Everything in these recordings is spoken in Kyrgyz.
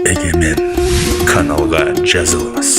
Егемен каналга жазылыңыз.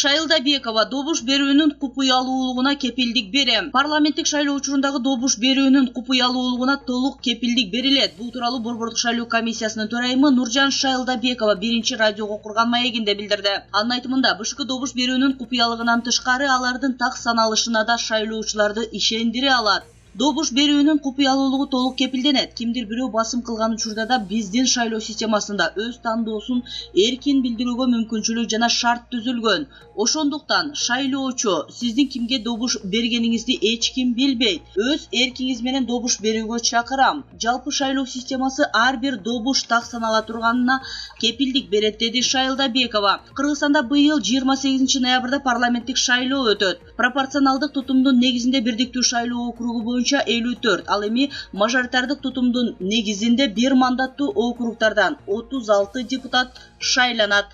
Шайлдабекова добуш берүүнүн купуялуулугуна кепилдик берем. Парламенттик шайлоо учурундагы добуш берүүнүн купуялуулугуна толук кепилдик берилет. Бул тууралуу Борбордук шайлоо комиссиясынын төрайымы Нуржан Шайлдабекова биринчи радиого курган маегинде билдирди. Анын айтымында БШК добуш берүүнүн купуялыгынан тышкары алардын так саналышына да шайлоочуларды ишендире алат. Добуш берүүнүн купуялуулугу толук кепилденет. Кимдир бирөө басым кылган учурда да биздин шайлоо системасында өз тандоосун эркин билдирүүгө мүмкүнчүлүк жана шарт түзүлгөн. Ошондуктан шайлоочу сиздин кимге добуш бергениңизди эч ким билбейт. Өз эркиңиз менен добуш берүүгө чакырам. Жалпы шайлоо системасы ар бир добуш так санала турганына кепилдик берет, деди Шайлдабекова. Кыргызстанда быйыл 28 ноябрда парламенттик шайлоо өтөт. Пропорционалдык тутумдун негизинде бирдиктүү шайлоо округу боюнча 54, ал эми мажоритардык тутумдун негизинде бир мандаттуу округдардан 36 депутат шайланат.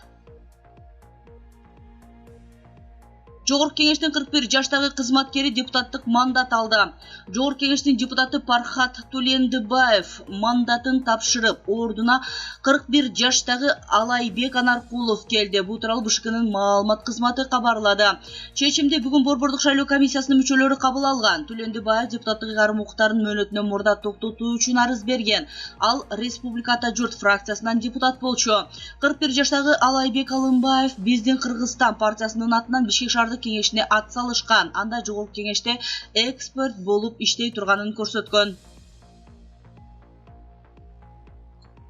Жогорку кеңештин 41 жаштагы кызматкери депутаттык мандат алды. Жогорку кеңештин депутаты Пархат Тулендибаев мандатын тапшырып, ордуна 41 жаштагы Алайбек Анаркулов келди. Бул тууралуу БШКнын маалымат кызматы кабарлады. Чечимди бүгүн Борбордук шайлоо комиссиясынын мүчөлөрү кабыл алган. Тулендибаев депутаттык ыйгарым укуктарын мөөнөтүнөн мурда токтотуу үчүн арыз берген. Ал Республиката журт фракциясынан депутат болчу. 41 жаштагы Алайбек Алымбаев биздин Кыргызстан партиясынын атынан Бишкек шаардык кеңешине ат салышкан. Анда жогорку кеңеште эксперт болуп иштей турганын көрсөткөн.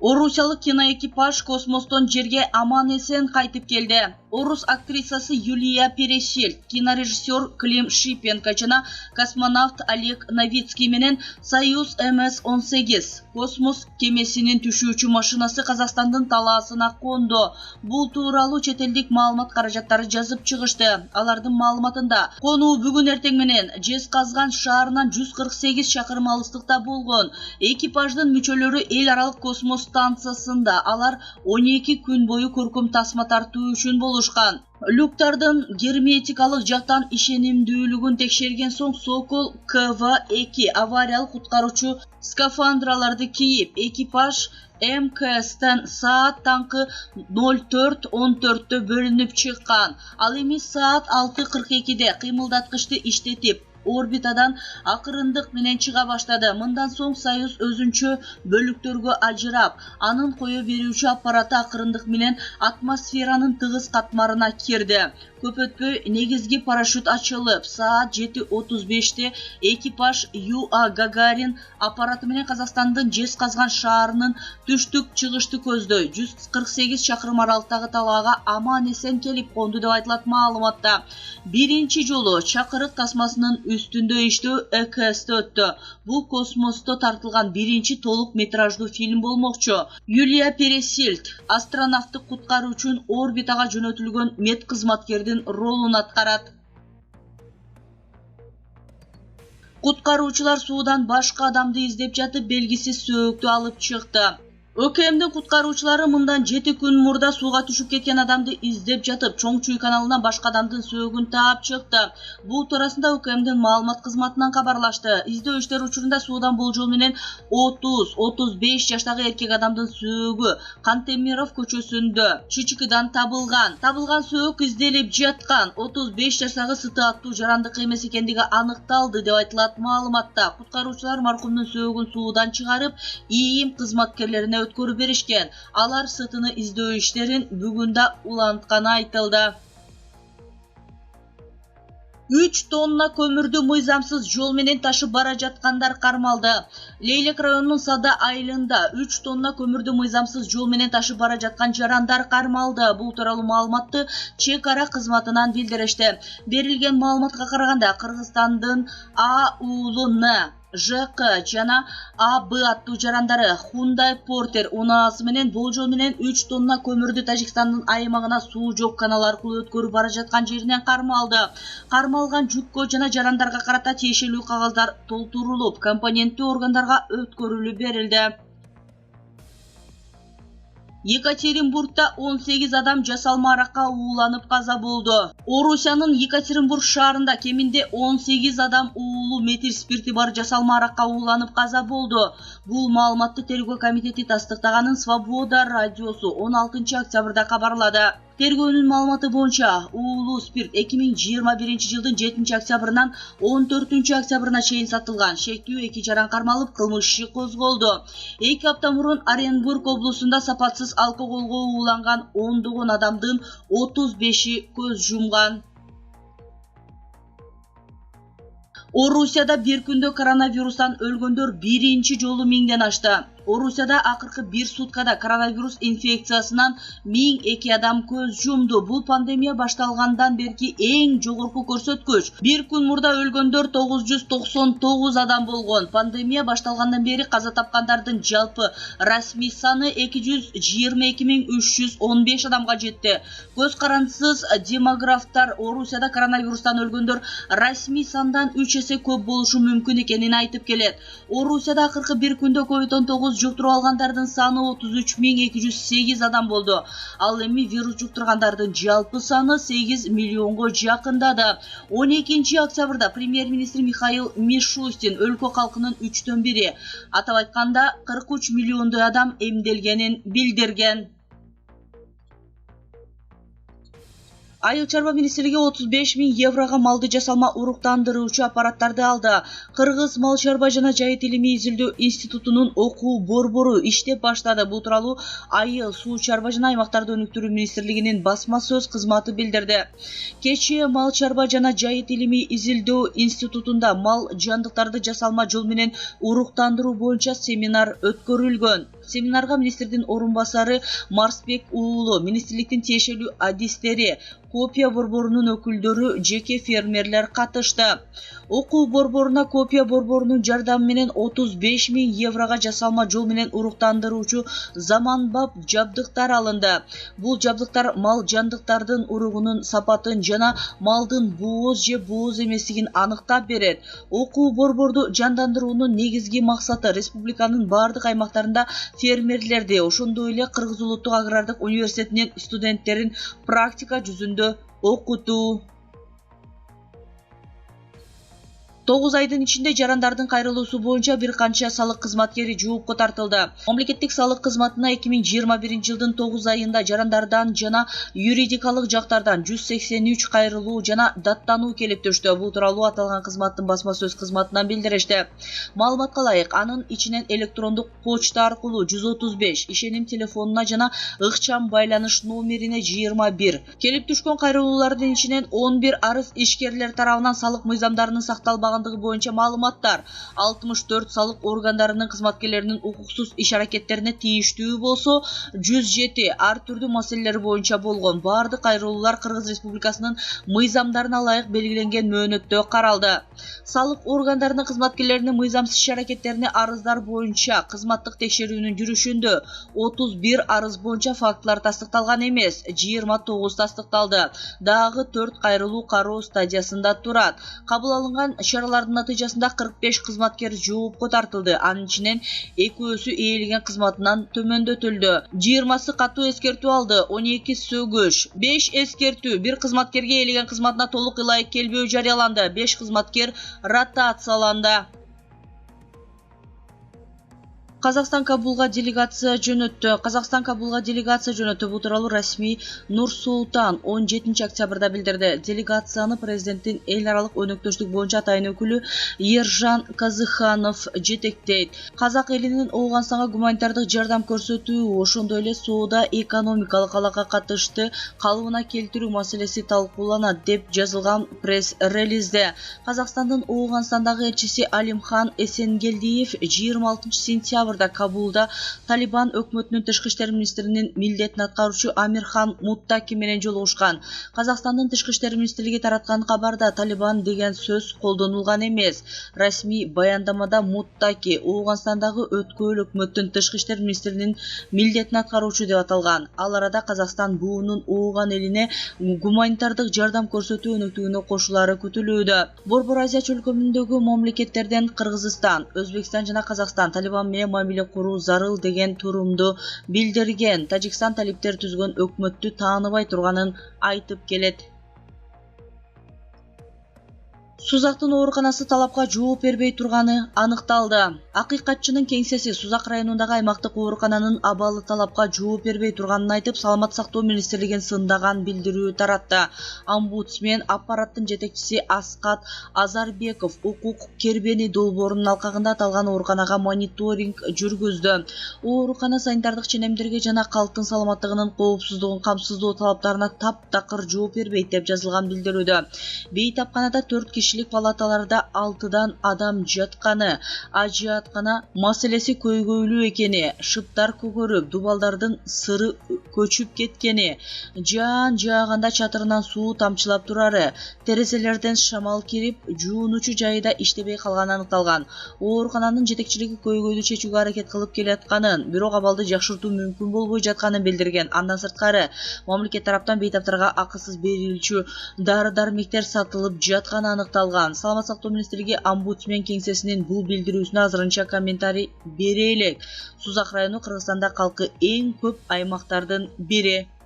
Орусиялык киноэкипаж космостон жерге аман-эсен кайтып келди. Орус актрисасы Юлия Пересильд, кинорежиссер Клим Шипенко жана космонавт Олег Новицкий менен Союз МС-18 космос кемесинин түшүүчү машинасы Казакстандын талаасына конду. Бул тууралуу чет элдик маалымат каражаттары жазып чыгышты. Алардын маалыматында конуу бүгүн эртең менен Жезказган шаарынан 148 чакырым алыстыкта болгон. Экипаждын мүчөлөрү эл аралык космос станциясында. Алар 12 күн бою көркөм тасма тартуу үчүн болушкан. Люктардын герметикалык жактан ишенимдүүлүгүн текшерген соң Сокол КВ-2 авариялык куткаруучу скафандраларды кийип, экипаж МКСтен саат таңкы 04:14 бөлүнүп чыккан. Ал эми саат 6:42 кыймылдаткычты иштетип, орбитадан акырындык менен чыга баштады. Мындан соң Союз өзүнчө бөлүктөргө ажырап, анын кое берүүчү аппараты акырындык менен атмосферанын тыгыз катмарына кирди. Көп өтпөй негизги парашют ачылып, саат 7:35 экипаж ЮА Гагарин аппараты менен Казакстандын Жезказган шаарынын түштүк-чыгышты көздөй 148 чакырым аралыктагы талаага аман-эсен келип конду деп айтылат маалыматта. Биринчи жолу чакырык тасмасынын үстүндө иштөө ЭКСте өттү. Бул космосто тартылган биринчи толук метраждуу фильм болмокчу. Юлия Пересильд астронавттык куткаруу үчүн орбитага жөнөтүлгөн медкызматкердин ролун аткарат. Куткаруучулар суудан башка адамды издеп жатып, белгисиз сөөктү алып чыкты. ÖKMдин куткаруучулары мындан 7 күн мурда сууга түшүп кеткен адамды издеп жатып, Чоң Чуй каналынан башка адамдын сөөгүн таап чыкты. Бул туурасында ÖKMдин маалымат кызматынан кабарлашты. Издөө иштери учурунда суудан болжол менен 30-35 жаштагы эркек адамдын сөөгү Кантемиров көчөсүндө Чичикидан табылган. Табылган сөök изделип жаткан 35 жаштагы Сыты аттуу жарандык эмес экендиги аныкталды деп айтылат маалыматта. Куткаруучулар маркумдун сөөгүн суудан чыгарып, ИИМ кызматкерлерине өткөрүп беришкен. Алар Сытыны издөө иштерин бүгүн да улантканы айтылды. 3 тонна көмүрдү мыйзамсыз жол менен ташып бара жаткандар кармалды. Лейлек районунун Сада айылында 3 тонна көмүрдү мыйзамсыз жол менен ташып бара жаткан жарандар кармалды. Бул тууралуу маалыматты чек ара кызматынан билдиришти. Берилген маалыматка караганда Кыргызстандын АУЛН ЖК жана АБ аттуу жарандары Hyundai Porter унаасы менен болжол менен 3 тонна көмүрдү Тажикстандын аймагына суу жок канал аркылуу өткөрүп бара жаткан жеринен кармалды. Кармалган жүккө жана жарандарга карата тиешелүү кагаздар толтурулуп, компоненттүү органдарга өткөрүлүп берилди. Екатеринбургда 18 адам жасалма аракка ууланып каза болду. Орусиянын Екатеринбург шаарында кеминде 18 адам уулуу метил спирти бар жасалма аракка ууланып каза болду. Бул маалыматты тергөө комитети тастыктаганын Свобода радиосу 16 октябрда кабарлады. Тергөөнүн маалыматы боюнча уулуу спирт 2021 жылдын 7 октябрынан 14 октябрына чейин сатылган. Шектүү 2 жаран кармалып кылмыш иши козголду. 2 апта мурун Оренбург облусунда сапатсыз алкоголго ууланган ондогон адамдын 35и көз жумган. Орусияда bir күндө коронавирустан өлгөндөр биринчи жолу 1000ден ашты. Орусияда акыркы bir суткада коронавирус инфекциясынан 1002 адам көз жумду. Бул пандемия башталгандан берки эң жогорку көрсөткүч. Bir күн мурда өлгөндөр 999 адам болгон. Пандемия башталгандан бери каза тапкандардын жалпы расмий саны 222.315 адамга жетти. Көз карандысыз демографтар Орусияда коронавирустан өлгөндөр расмий сандан 3 эсе көп болушу мүмкүн экенин айтып келет. Орусияда акыркы bir күндө COVID-19 жуктуруп алгандардын саны 33.208 адам болду. Ал эми вирус жуктургандардын жалпы саны 8 миллионго жакындады. 12 октябрда премьер-министр Михаил Мишустин өлкө калкынын 3төн 1, атап айтканда 43 миллиондой адам эмделгенин билдирген. Айыл чарба министрлиги 35.000 еврого малды жасалма уруктандыруучу аппараттарды алды. Кыргыз мал чарба жана жайыт илимий изилдөө институтунун окуу борбору иштеп баштады. Бул тууралуу Айыл, суу чарба жана аймактарды өнүктүрүү министрлигинин басма сөз кызматы билдирди. Кечээ мал чарба жана жайыт илимий изилдөө институтунда мал жандыктарды жасалма жол менен уруктандыруу боюнча семинар өткөрүлгөн. Семинарга министрдин орун басары Марсбек уулу, министрликтин тиешелүү адистери, Копия борборунун өкүлдөрү, жеке фермерлер катышты. Окуу борборуна Копия борборунун жардамы менен 35.000 еврого жасалма жол менен уруктандыруучу заманбап жабдыктар алынды. Бул жабдыктар мал жандыктардын уругунун сапатын жана малдын бооз же бооз эместигин аныктап берет. Окуу борборду жандандыруунун негизги максаты республиканын бардык аймактарында фермерлерди, ошондой эле Кыргыз улуттук агрардык университетинин студенттерин практика жүзүндө окутуу. 9 айдын ичинде жарандардын кайрылуусу боюнча бир канча салык кызматкери жоопко тартылды. Мамлекеттик салык кызматына 2021 жылдын 9 айында жарандардан жана юридикалык жактардан 183 кайрылуу жана даттануу келип түштү. Бул тууралуу аталган кызматтын басма сөз кызматынан билдиришти. Маалыматка ылайык, анын ичинен электрондук почта аркылуу 135, ишеним телефонуна жана ыкчам байланыш номерине 21 келип түшкөн кайрылуулардын ичинен 11 арыз ишкерлер тарабынан салык мыйзамдарынын сакталбаган боюнча маалыматтар, 64 салык органдарынын кызматкерлеринин укуксуз иш-аракеттерине тийиштүү болсо, 107 ар түрдүү маселелер боюнча болгон. Бардык кайрылуулар Кыргыз Республикасынын мыйзамдарына ылайык белгиленген мөөнөттө каралды. Салык органдарынын кызматкерлеринин мыйзамсыз иш-аракеттерине арыздар боюнча кызматтык текшерүүнүн жүрүшүндө 31 арыз боюнча фактылар тастыкталган эмес, 29 тастыкталды. Дагы 4 кайрылуу кароо стадиясында турат. Кабыл алынган чаралардын натыйжасында 45 кызматкер жоопко тартылды. Анын ичинен 2-өсү ээлеген кызматынан төмөндөтүлдү. 20сы катуу эскертүү алды, 12 сөгүш, 5 эскертүү, 1 кызматкерге ээлеген кызматына толук ылайык келбөө жарыяланды, 5 кызматкер ротацияланды. Казакстан Кабулга делегация жөнөттү. Бул тууралуу расмий Нур Султан 17 октябрда билдирди. Делегацияны президенттин эл аралык өнөктөштүк боюнча атайын өкүлү Ержан Казыханов жетектейт. Казак элинин Ооганстанга гуманитардык жардам көрсөтүү, ошондой эле соода экономикалык алакка катышты калыбына келтирүү маселеси талкууланат деп жазылган пресс-релизде. Казакстандын Ооганстандагы элчиси Алимхан Эсенгелдиев 26 сентябрда Кабулда Талибан өкмөтүнүн тышкы иштер министринин милдетин аткаруучу Амирхан Муттаки менен жолугушкан. Казакстандын тышкы иштер министрлиги тараткан кабарда Талибан деген сөз колдонулган эмес. Расмий баяндамада Муттаки Ооганстандагы өткөл өкмөттүн тышкы иштер министринин милдетин аткаруучу деп аталган. Ал арада Казакстан буунун Ооган элине гуманитардык жардам көрсөтүү өнөктүгүнө кошулары күтүлүүдө. Борбор Азия чөлкөмүндөгү мамлекеттерден Кыргызстан, Өзбекстан жана Казакстан Талибан менен мамиле куруу зарыл деген турумду билдирген. Тажикстан талиптер түзгөн өкмөттү тааныбай турганын айтып келет. Сузактын ооруканасы талапка жооп бербей турганы аныкталды. Акыйкатчынын кеңсеси Сузак районундагы аймактык оорукананын абалы талапка жооп бербей турганын айтып, Саламат сактоо министрлигин сындаган билдирүү таратты. Омбудсмен аппараттын жетекчиси Аскат Азарбеков укук кербени долбоорунун алкагында аталган ооруканага мониторинг жүргүздү. Оорукана санитардык ченемдерге жана калктын саламаттыгынын коопсуздугун камсыздоо талаптарына таптакыр жооп бербейт деп жазылган билдирүүдө. Бейтапканада 4 кишилик палаталарда 6дан адам жатканы, ажыаткана маселеси көйгөйлүү экени, шыптар көгөрүп, дубалдардын сыры көчүп кеткени, жаан жааганда чатырынан суу тамчылап турары, терезелерден шамал кирип, жуунуучу жайы да иштебей калганы аныкталган. Оорукананын жетекчилиги көйгөйдү чечүүгө аракет кылып келатканын, бирок абалды жакшыртуу мүмкүн болбой жатканын билдирген. Андан сырткары, мамлекет тараптан бейтаптарга акысыз берилчү дары-дармектер сатылып жатканы аныкталган. Саламат сактоо министрлиги омбудсмен кеңсесинин бул билдирүүсүнө азырынча комментарий бере элек. Сузак району Кыргызстанда калкы эң көп аймактардын бири.